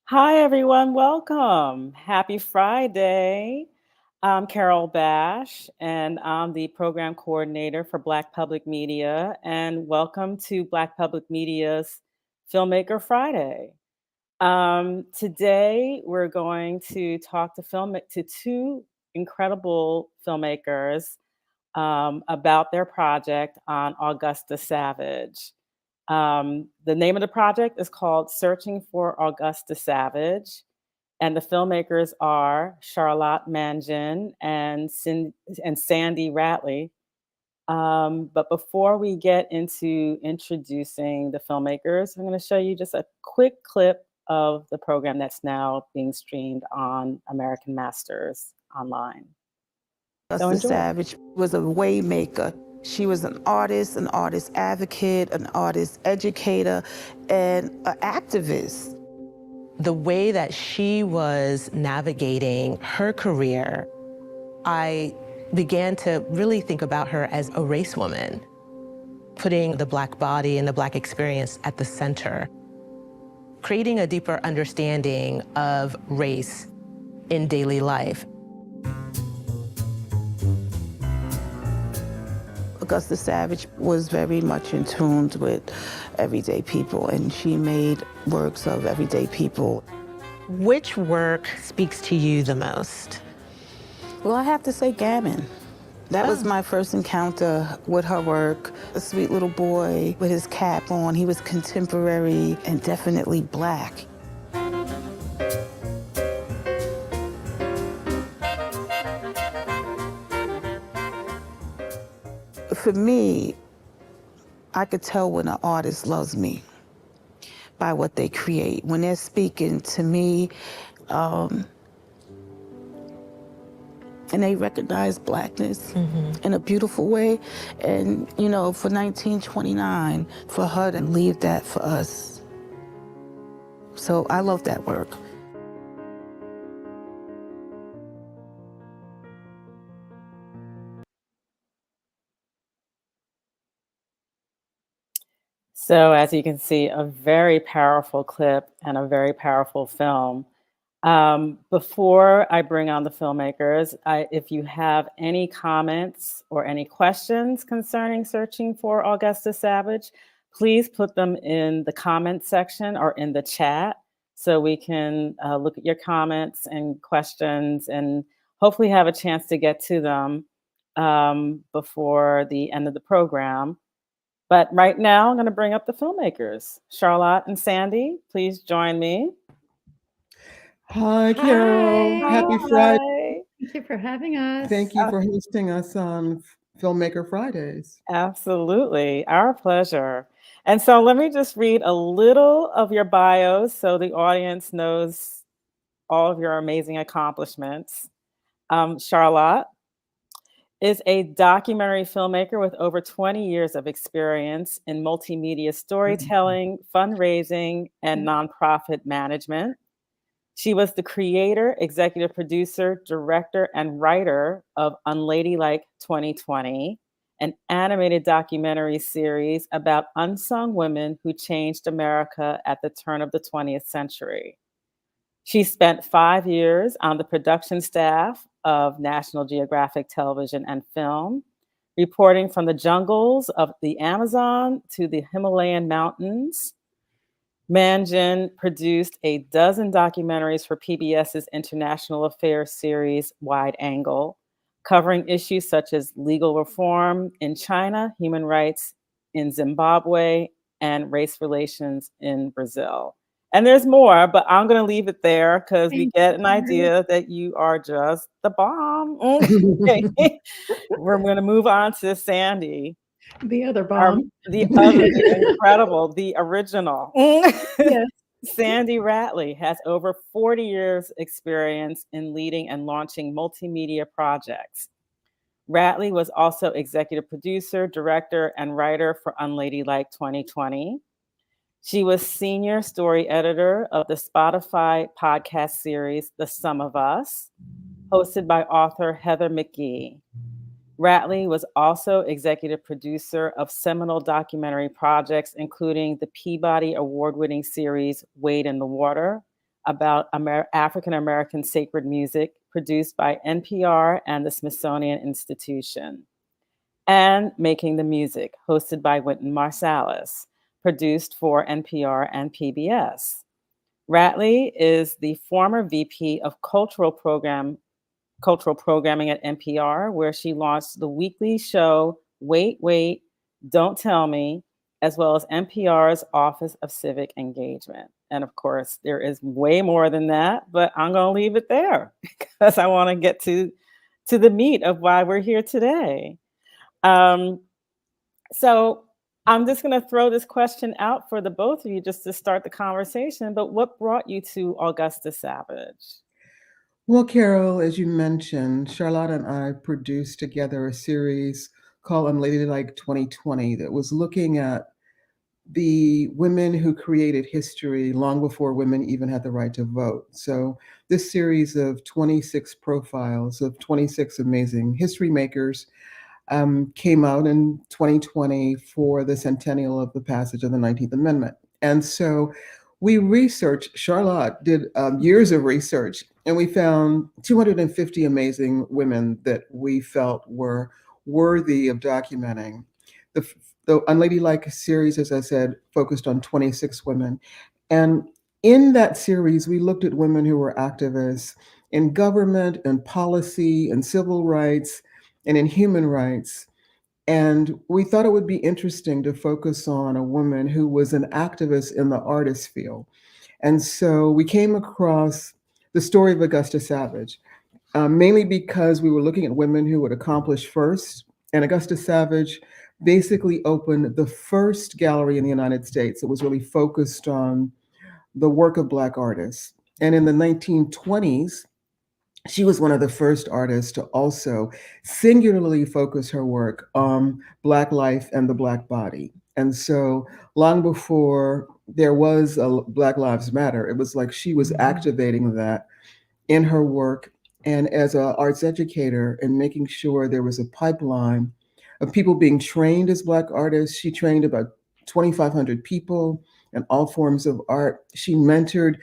Hi, everyone. Welcome. Happy Friday. I'm Carol Bash, and I'm the program coordinator for Black Public Media. And welcome to Black Public Media's Filmmaker Friday. Today, we're going to talk to two incredible filmmakers about their project on Augusta Savage. The name of the project is called Searching for Augusta Savage, and the filmmakers are Charlotte Mangin and Sandy Rattley. But before we get into introducing the filmmakers, I'm going to show you just a quick clip of the program that's now being streamed on American Masters online. So Augusta enjoy. Savage was a waymaker. She was an artist advocate, an artist educator, and an activist. The way that she was navigating her career, I began to really think about her as a race woman, putting the Black body and the Black experience at the center, creating a deeper understanding of race in daily life. Augusta Savage was very much in tune with everyday people, and she made works of everyday people. Which work speaks to you the most? Well, I have to say Gammon. That was my first encounter with her work. A sweet little boy with his cap on. He was contemporary and definitely Black. For me, I could tell when an artist loves me by what they create. When they're speaking to me, and they recognize Blackness in a beautiful way. And, you know, for 1929, for her to leave that for us. So I love that work. So, as you can see, a very powerful clip and a very powerful film. Before I bring on the filmmakers, if you have any comments or any questions concerning searching for Augusta Savage, please put them in the comment section or in the chat so we can look at your comments and questions and hopefully have a chance to get to them before the end of the program. But right now, I'm going to bring up the filmmakers. Charlotte and Sandy, please join me. Hi, Carol. Hi. Happy Friday. Hi. Thank you for having us. Thank you for hosting us on Filmmaker Fridays. Absolutely. Our pleasure. And so let me just read a little of your bios so the audience knows all of your amazing accomplishments. Charlotte is a documentary filmmaker with over 20 years of experience in multimedia storytelling, fundraising, and nonprofit management. She was the creator, executive producer, director, and writer of Unladylike 2020, an animated documentary series about unsung women who changed America at the turn of the 20th century. She spent 5 years on the production staff of National Geographic Television and Film, reporting from the jungles of the Amazon to the Himalayan mountains. Mangin produced a dozen documentaries for PBS's international affairs series, Wide Angle, covering issues such as legal reform in China, human rights in Zimbabwe, and race relations in Brazil. And there's more, but I'm going to leave it there because we get an idea that you are just the bomb. Okay. We're going to move on to Sandy. The other bomb. The incredible, the original. Yes. Sandy Rattley has over 40 years experience in leading and launching multimedia projects. Rattley was also executive producer, director, and writer for Unladylike 2020. She was senior story editor of the Spotify podcast series, The Sum of Us, hosted by author Heather McGee. Rattley was also executive producer of seminal documentary projects, including the Peabody Award-winning series Wade in the Water, about African American sacred music produced by NPR and the Smithsonian Institution, and Making the Music, hosted by Wynton Marsalis, produced for NPR and PBS. Rattley is the former VP of cultural programming at NPR, where she launched the weekly show Wait, Wait, Don't Tell Me, as well as NPR's Office of Civic Engagement. And of course, there is way more than that, but I'm going to leave it there because I want to get to the meat of why we're here today. Um, so I'm just going to throw this question out for the both of you just to start the conversation. But what brought you to Augusta Savage? Well, Carol, as you mentioned, Charlotte and I produced together a series called Unladylike 2020 that was looking at the women who created history long before women even had the right to vote. So this series of 26 profiles of 26 amazing history makers came out in 2020 for the centennial of the passage of the 19th Amendment. And so we researched, Charlotte did years of research, and we found 250 amazing women that we felt were worthy of documenting. The Unladylike series, as I said, focused on 26 women. And in that series, we looked at women who were activists in government and policy and civil rights and in human rights. And we thought it would be interesting to focus on a woman who was an activist in the artist field. And so we came across the story of Augusta Savage, mainly because we were looking at women who had accomplished first. And Augusta Savage basically opened the first gallery in the United States that was really focused on the work of Black artists. And in the 1920s, she was one of the first artists to also singularly focus her work on Black life and the Black body. And so long before there was a Black Lives Matter, it was like she was activating that in her work and as an arts educator and making sure there was a pipeline of people being trained as Black artists. She trained about 2,500 people in all forms of art. She mentored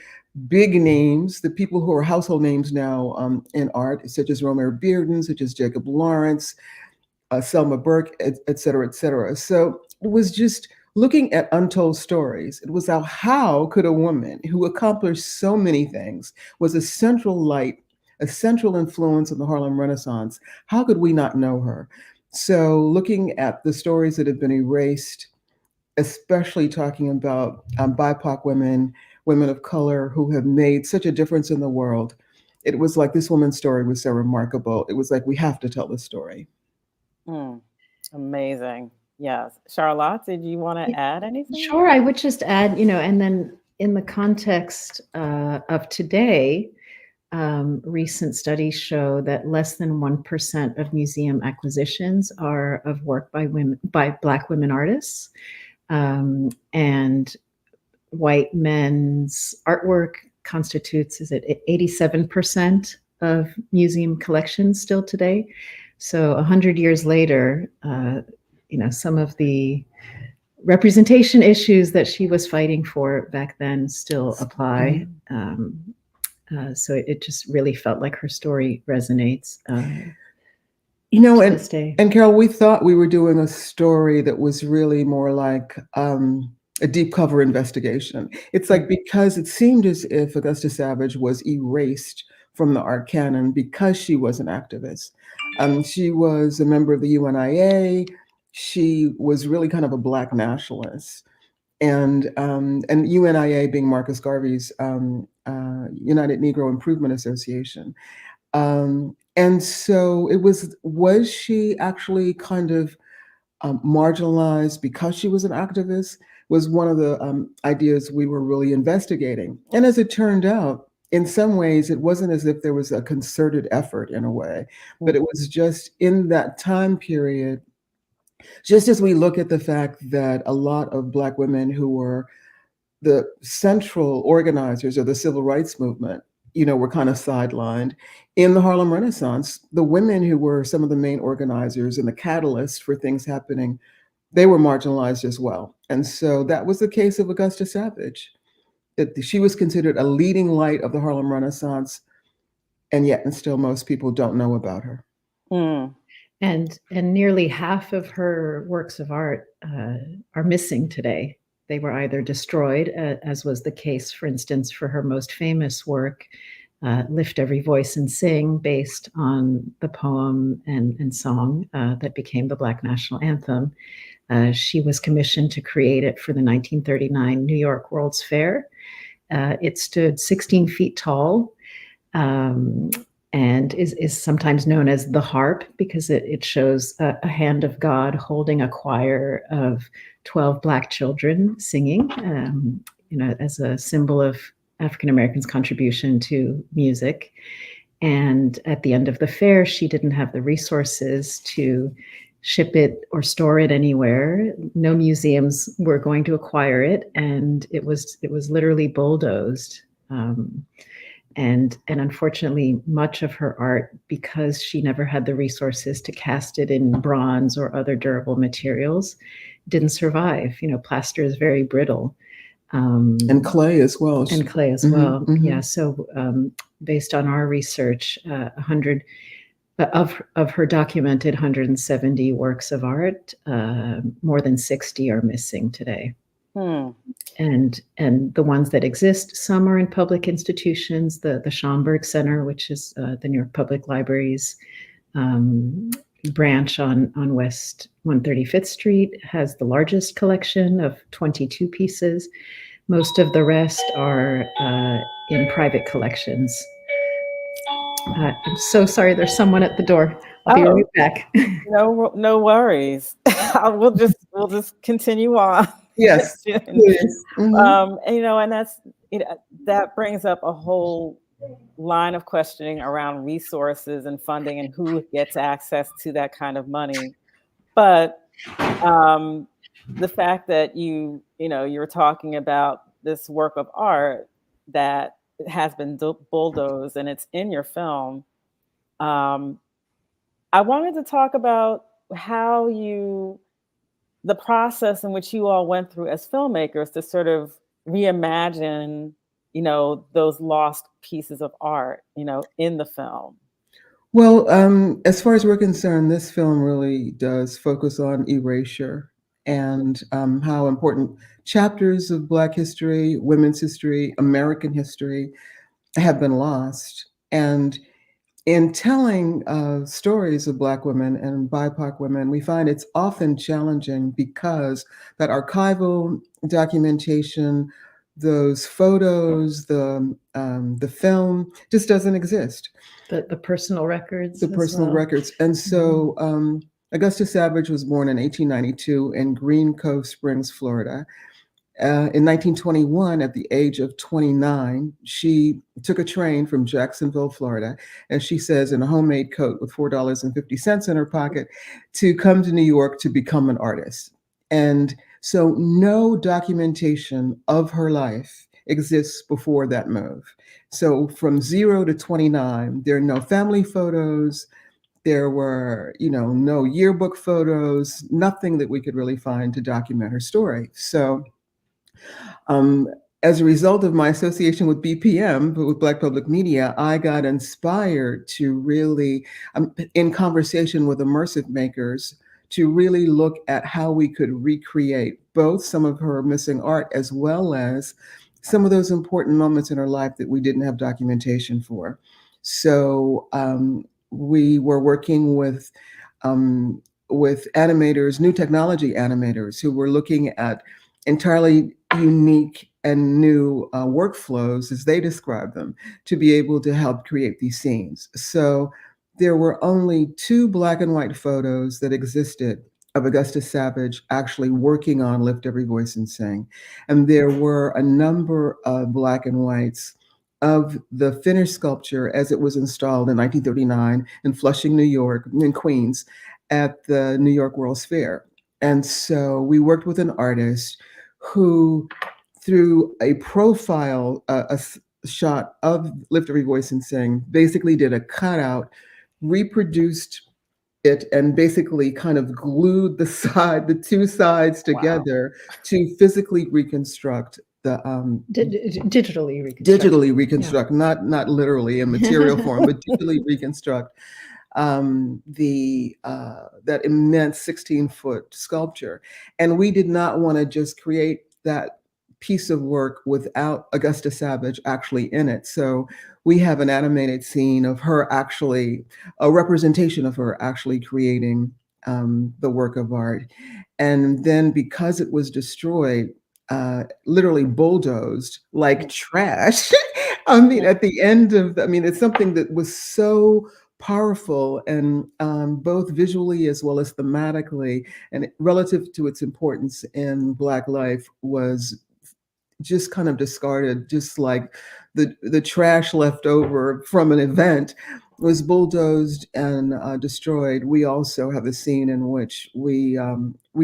big names, the people who are household names now in art, such as Romare Bearden, such as Jacob Lawrence, Selma Burke, et cetera, et cetera. So it was just looking at untold stories. It was how could a woman who accomplished so many things, was a central light, a central influence in the Harlem Renaissance, how could we not know her? So looking at the stories that have been erased, especially talking about BIPOC women, women of color who have made such a difference in the world, it was like this woman's story was so remarkable. It was like, we have to tell this story. Amazing. Yes. Charlotte, did you want to add anything? Sure, I would just add, and then in the context of today, recent studies show that less than 1% of museum acquisitions are of work by Black women artists. And white men's artwork constitutes, is it 87% of museum collections still today? So 100 years later, some of the representation issues that she was fighting for back then still apply. So it just really felt like her story resonates. And Carol, we thought we were doing a story that was really more like a deep cover investigation. It's like, because it seemed as if Augusta Savage was erased from the art canon because she was an activist. She was a member of the UNIA. She was really kind of a Black nationalist. And UNIA being Marcus Garvey's United Negro Improvement Association. And so it was she actually kind of marginalized because she was an activist, was one of the ideas we were really investigating. And as it turned out, in some ways, it wasn't as if there was a concerted effort in a way, but it was just in that time period, just as we look at the fact that a lot of Black women who were the central organizers of the civil rights movement, were kind of sidelined. In the Harlem Renaissance, the women who were some of the main organizers and the catalysts for things happening, they were marginalized as well. And so that was the case of Augusta Savage. that she was considered a leading light of the Harlem Renaissance, and yet and still most people don't know about her. Mm. And nearly half of her works of art are missing today. They were either destroyed, as was the case, for instance, for her most famous work, Lift Every Voice and Sing, based on the poem and song that became the Black National Anthem. She was commissioned to create it for the 1939 New York World's Fair. It stood 16 feet tall, and is sometimes known as the harp because it shows a hand of God holding a choir of 12 Black children singing, as a symbol of African Americans' contribution to music. And at the end of the fair, she didn't have the resources to ship it or store it anywhere. No museums were going to acquire it, and it was literally bulldozed. And unfortunately, much of her art, because she never had the resources to cast it in bronze or other durable materials, didn't survive. Plaster is very brittle. And clay as well. And clay as well. Yeah. So based on our research, 100 of her documented 170 works of art, more than 60 are missing today. And the ones that exist, some are in public institutions. The Schomburg Center, which is the New York Public Library's branch on West 135th Street, has the largest collection of 22 pieces. Most of the rest are in private collections. I'm so sorry, there's someone at the door. I'll be right back. No worries. We'll just continue on. Yes. Please. And that's that brings up a whole line of questioning around resources and funding and who gets access to that kind of money. But the fact that you're talking about this work of art that has been bulldozed and it's in your film. I wanted to talk about how the process in which you all went through as filmmakers to sort of reimagine, those lost pieces of art, in the film. Well, as far as we're concerned, this film really does focus on erasure and how important chapters of Black history, women's history, American history have been lost. And in telling stories of Black women and BIPOC women, we find it's often challenging because that archival documentation, those photos, the film just doesn't exist. The personal records. The personal records. And so Augusta Savage was born in 1892 in Green Cove Springs, Florida. In 1921, at the age of 29, she took a train from Jacksonville, Florida, and she says in a homemade coat with $4.50 in her pocket, to come to New York to become an artist. And so no documentation of her life exists before that move. So from 0 to 29, there are no family photos. There were, no yearbook photos, nothing that we could really find to document her story. So as a result of my association with BPM, with Black Public Media, I got inspired to really, in conversation with immersive makers, to really look at how we could recreate both some of her missing art as well as some of those important moments in her life that we didn't have documentation for. So we were working with animators, new technology animators, who were looking at entirely unique and new workflows, as they describe them, to be able to help create these scenes. So there were only 2 black and white photos that existed of Augusta Savage actually working on Lift Every Voice and Sing. And there were a number of black and whites of the finished sculpture as it was installed in 1939 in Flushing, New York, in Queens, at the New York World's Fair. And so we worked with an artist who, through a profile, a shot of Lift Every Voice and Sing, basically did a cutout, reproduced it, and basically kind of glued the 2 sides together to physically reconstruct Digitally reconstruct. digitally reconstruct, not literally in material form, but digitally reconstruct that immense 16-foot sculpture. And we did not want to just create that piece of work without Augusta Savage actually in it. So we have an animated scene of her actually, a representation of her actually creating the work of art. And then because it was destroyed, literally bulldozed like trash. I mean, at the end of, it's something that was so powerful and both visually as well as thematically, and relative to its importance in Black life, was just kind of discarded, just like the trash left over from an event was bulldozed and destroyed. We also have a scene in which we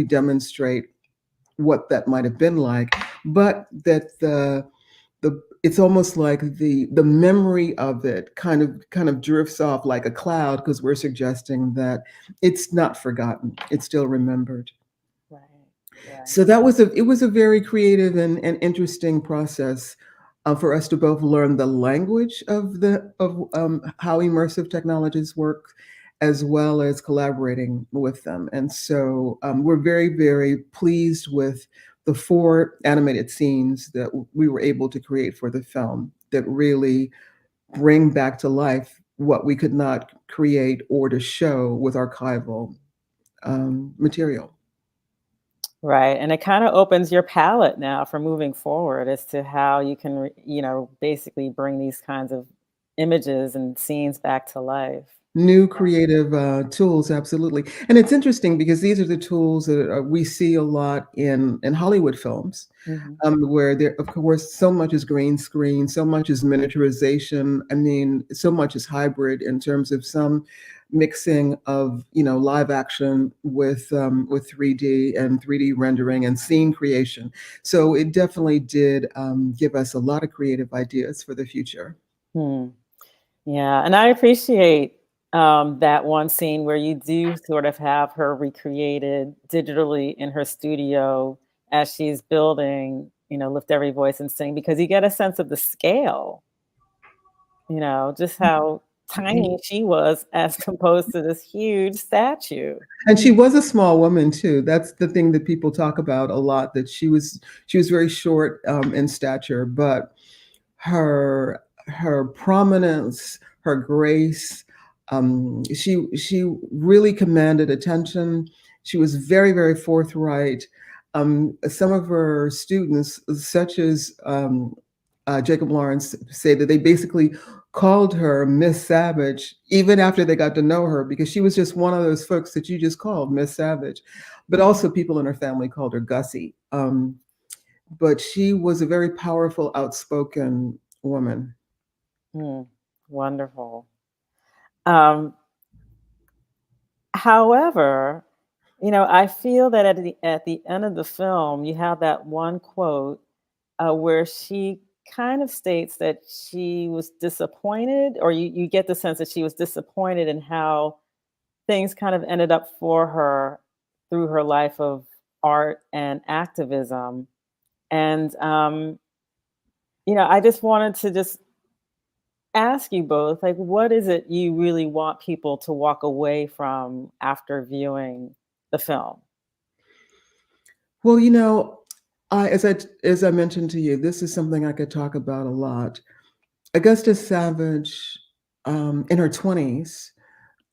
demonstrate what that might have been like, but that the it's almost like the memory of it kind of drifts off like a cloud, because we're suggesting that it's not forgotten, it's still remembered. Right. Right. So it was a very creative and interesting process for us to both learn the language of how immersive technologies work, as well as collaborating with them. And so we're very, very pleased with the 4 animated scenes that we were able to create for the film that really bring back to life what we could not create or to show with archival material. Right. And it kind of opens your palette now for moving forward as to how you can, basically bring these kinds of images and scenes back to life. New creative tools, absolutely. And it's interesting because these are the tools that we see a lot in Hollywood films, Mhm. where there, of course, so much is green screen, so much is miniaturization. I mean, so much is hybrid in terms of some mixing of live action with 3D and 3D rendering and scene creation. So it definitely did give us a lot of creative ideas for the future. Hmm. Yeah, and I appreciate that one scene where you do sort of have her recreated digitally in her studio as she's building, Lift Every Voice and Sing, because you get a sense of the scale, just how tiny she was as composed to this huge statue. And she was a small woman too. That's the thing that people talk about a lot, that she was very short in stature, but her prominence, her grace, she really commanded attention. She was very, very forthright. Some of her students, such as Jacob Lawrence, say that they basically called her Miss Savage even after they got to know her, because she was just one of those folks that you just called Miss Savage. But also people in her family called her Gussie. But she was a very powerful, outspoken woman. Hmm, wonderful. Um, However, I feel that at the end of the film, you have that one quote where she kind of states that she was disappointed, or you get the sense that she was disappointed in how things kind of ended up for her through her life of art and activism. And I just wanted to just ask you both, like, what is it you really want people to walk away from after viewing the film? Well, as I mentioned to you, this is something I could talk about a lot. Augusta Savage, in her 20s,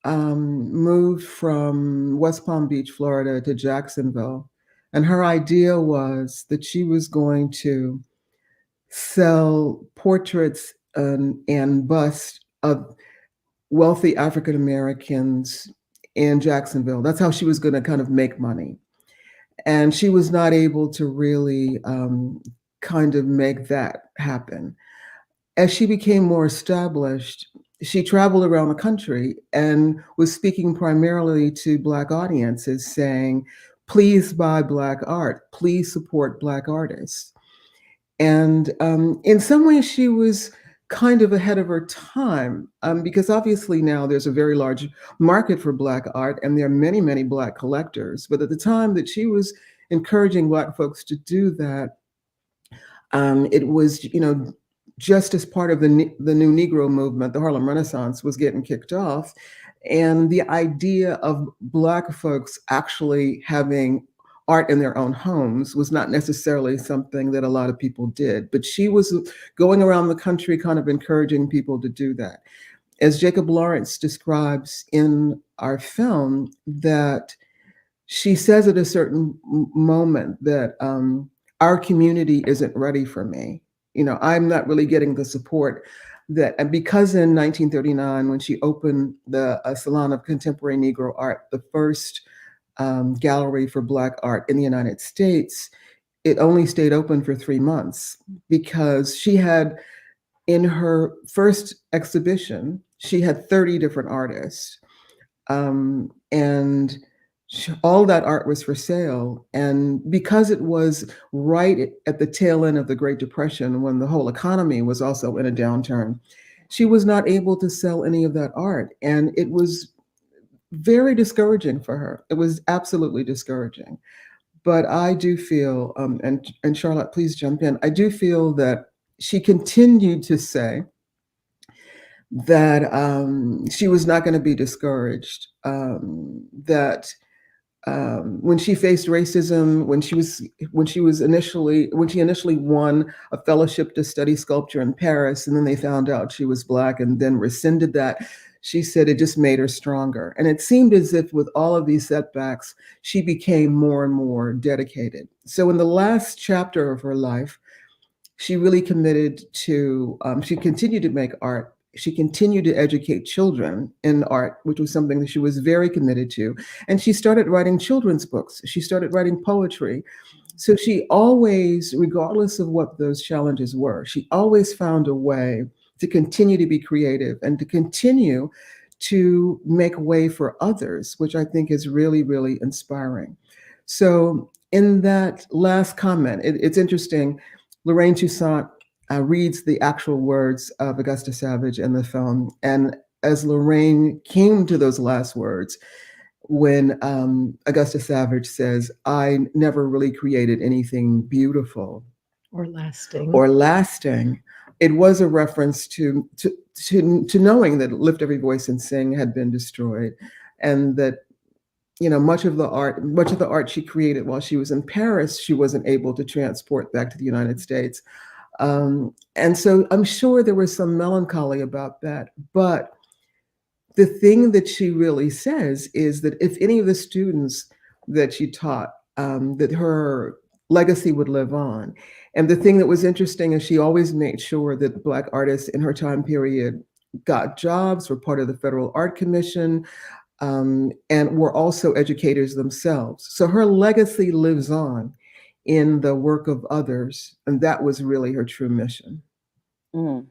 moved from West Palm Beach, Florida, to Jacksonville, and her idea was that she was going to sell portraits and busts of wealthy African Americans in Jacksonville. That's how she was going to kind of make money. And she was not able to really kind of make that happen. As she became more established, she traveled around the country and was speaking primarily to Black audiences, saying, please buy Black art, please support Black artists. And in some ways, she was kind of ahead of her time, because obviously now there's a very large market for Black art, and there are many, many Black collectors. But at the time that she was encouraging Black folks to do that, It was, just as part of the new Negro movement, the Harlem Renaissance was getting kicked off. And the idea of Black folks actually having art in their own homes was not necessarily something that a lot of people did. But she was going around the country kind of encouraging people to do that. As Jacob Lawrence describes in our film, that she says at a certain moment that our community isn't ready for me. I'm not really getting the support that, and because in 1939, when she opened the Salon of Contemporary Negro Art, the first gallery for Black art in the United States, it only stayed open for 3 months because she had, in her first exhibition, she had 30 different artists. And all that art was for sale. And because it was right at the tail end of the Great Depression, when the whole economy was also in a downturn, she was not able to sell any of that art. And it was very discouraging for her. It was absolutely discouraging. But I do feel, and Charlotte, please jump in. I do feel that she continued to say that she was not going to be discouraged, that when she faced racism, when she initially won a fellowship to study sculpture in Paris, and then they found out she was Black and then rescinded that, she said it just made her stronger. And it seemed as if with all of these setbacks, she became more and more dedicated. So in the last chapter of her life, she really committed to, she continued to make art. She continued to educate children in art, which was something that she was very committed to. And she started writing children's books. She started writing poetry. So she always, regardless of what those challenges were, she always found a way to continue to be creative and to continue to make way for others, which I think is really, really inspiring. So in that last comment, it's interesting, Lorraine Toussaint reads the actual words of Augusta Savage in the film. And as Lorraine came to those last words, when Augusta Savage says, "I never really created anything beautiful Or lasting. it was a reference to knowing that Lift Every Voice and Sing had been destroyed, and that much of the art she created while she was in Paris, she wasn't able to transport back to the United States. And so I'm sure there was some melancholy about that. But the thing that she really says is that if any of the students that she taught, that her legacy would live on. And the thing that was interesting is she always made sure that Black artists in her time period got jobs, were part of the Federal Art Commission, and were also educators themselves. So her legacy lives on in the work of others, and that was really her true mission. Mm.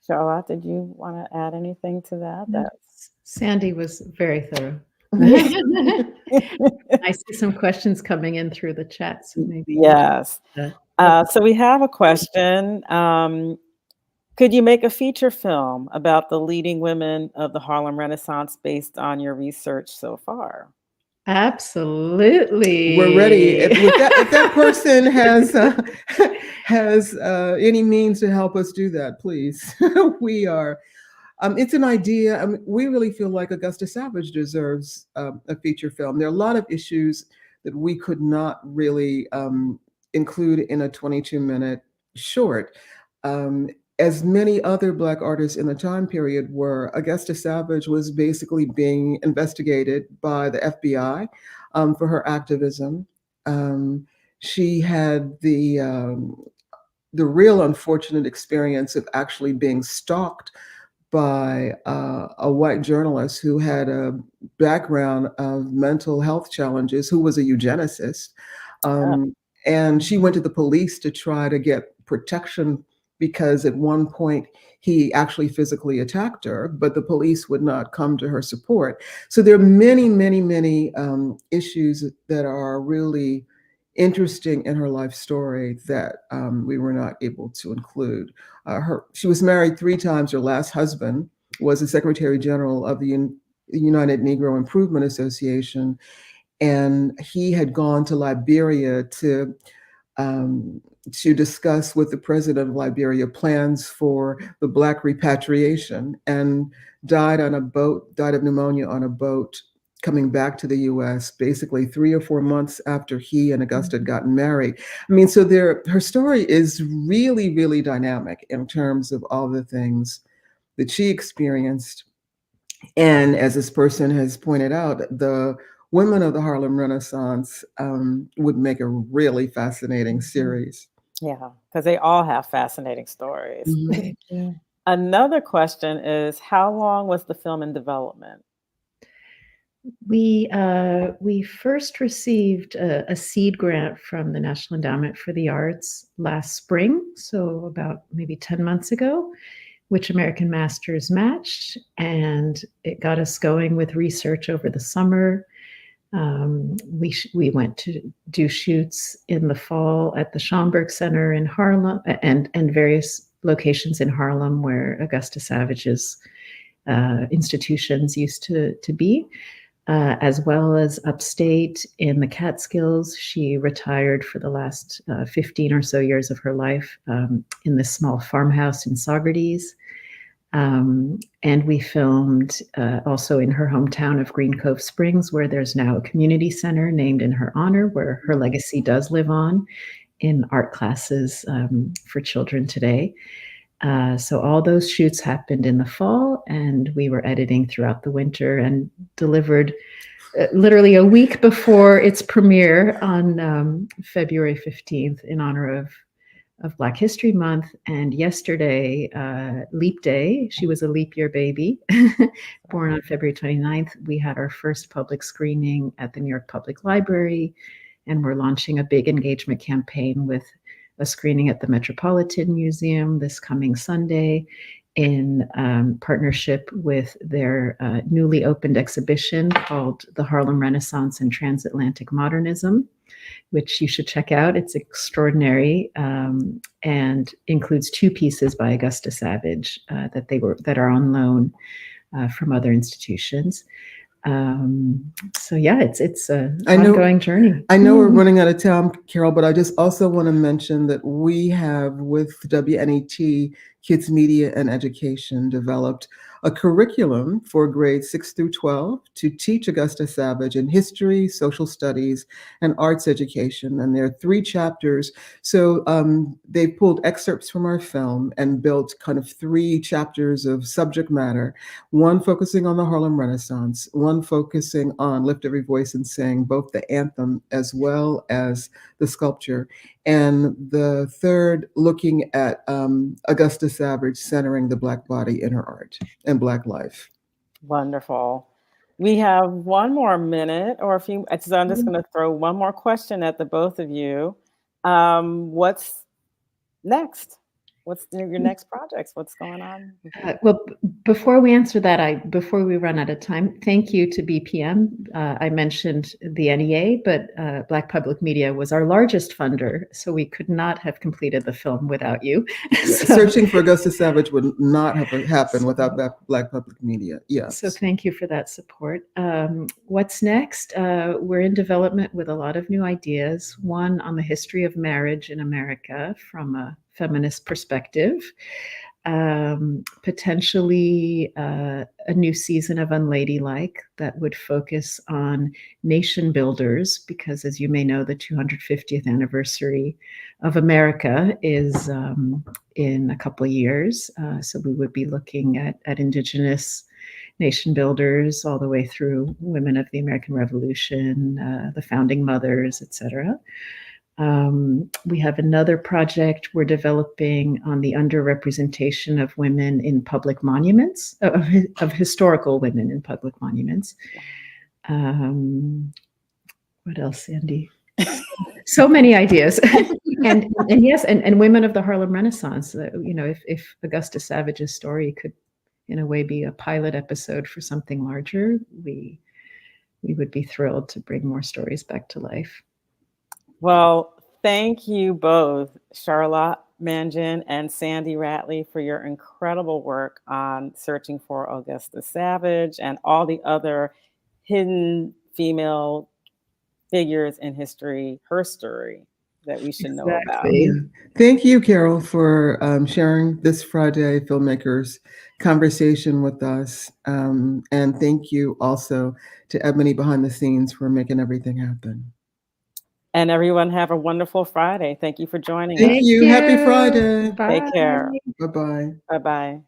Charlotte, did you want to add anything to that? Sandy was very thorough. I see some questions coming in through the chat, so maybe. Yes. So we have a question. Could you make a feature film about the leading women of the Harlem Renaissance based on your research so far? Absolutely. We're ready. If that person has any means to help us do that, please. We are. It's an idea. We really feel like Augusta Savage deserves a feature film. There are a lot of issues that we could not really include in a 22-minute short. As many other Black artists in the time period were, Augusta Savage was basically being investigated by the FBI for her activism. She had the real unfortunate experience of actually being stalked by a white journalist who had a background of mental health challenges, who was a eugenicist. And she went to the police to try to get protection because at one point he actually physically attacked her, but the police would not come to her support. So there are many, many, many issues that are really interesting in her life story that we were not able to include. She was married 3 times. Her last husband was the Secretary General of the United Negro Improvement Association, and he had gone to Liberia to to discuss with the president of Liberia plans for the Black repatriation, and died on a boat, died of pneumonia on a boat coming back to the US, basically 3 or 4 months after he and Augusta had gotten married. I mean, so her story is really, really dynamic in terms of all the things that she experienced. And as this person has pointed out, the women of the Harlem Renaissance would make a really fascinating series. Yeah, because they all have fascinating stories. Mhm. Yeah. Another question is, how long was the film in development? We first received a seed grant from the National Endowment for the Arts last spring, so about maybe 10 months ago, which American Masters matched, and it got us going with research over the summer. We went to do shoots in the fall at the Schomburg Center in Harlem and various locations in Harlem where Augusta Savage's institutions used to be. As well as upstate in the Catskills. She retired for the last 15 or so years of her life in this small farmhouse in Saugerties. And we filmed also in her hometown of Green Cove Springs, where there's now a community center named in her honor, where her legacy does live on in art classes for children today. So all those shoots happened in the fall, and we were editing throughout the winter and delivered literally a week before its premiere on February 15th in honor of Black History Month. And yesterday, Leap Day, she was a leap year baby, born on February 29th. We had our first public screening at the New York Public Library, and we're launching a big engagement campaign with a screening at the Metropolitan Museum this coming Sunday in partnership with their newly opened exhibition called The Harlem Renaissance and Transatlantic Modernism, which you should check out. It's extraordinary and includes 2 pieces by Augusta Savage that are on loan from other institutions. So yeah, it's an ongoing journey. I know we're running out of time, Carol, but I just also want to mention that we have, with WNET Kids Media and Education, developed a curriculum for grades 6 through 12 to teach Augusta Savage in history, social studies, and arts education. And there are 3 chapters. So they pulled excerpts from our film and built kind of 3 chapters of subject matter, one focusing on the Harlem Renaissance, one focusing on Lift Every Voice and Sing, both the anthem as well as the sculpture, and the third looking at Augusta Savage centering the Black body in her art and Black life. Wonderful. We have one more minute or a few, so I'm just going to throw one more question at the both of you. What's next? What's your next projects? What's going on? Well, before we answer that, before we run out of time, thank you to BPM. I mentioned the NEA, but Black Public Media was our largest funder, so we could not have completed the film without you. Searching for Augusta Savage would not have happened without Black Public Media. Yes. So thank you for that support. What's next? We're in development with a lot of new ideas. One on the history of marriage in America from a feminist perspective. Potentially a new season of Unladylike that would focus on nation builders, because as you may know, the 250th anniversary of America is in a couple of years. So we would be looking at Indigenous nation builders all the way through women of the American Revolution, the founding mothers, etc. We have another project we're developing on the underrepresentation of women in public monuments, of historical women in public monuments. What else, Sandy? So many ideas. and yes, and women of the Harlem Renaissance. If Augusta Savage's story could, in a way, be a pilot episode for something larger, we would be thrilled to bring more stories back to life. Well, thank you both, Charlotte Mangin and Sandy Rattley, for your incredible work on searching for Augusta Savage and all the other hidden female figures in history, her story. that we should know about. Exactly. Yeah. Thank you, Carol, for sharing this Friday Filmmakers conversation with us. And thank you also to Ebony behind the scenes for making everything happen. And everyone have a wonderful Friday. Thank you for joining Thank us. Thank you. Happy you. Friday. Bye. Take care. Bye-bye. Bye-bye.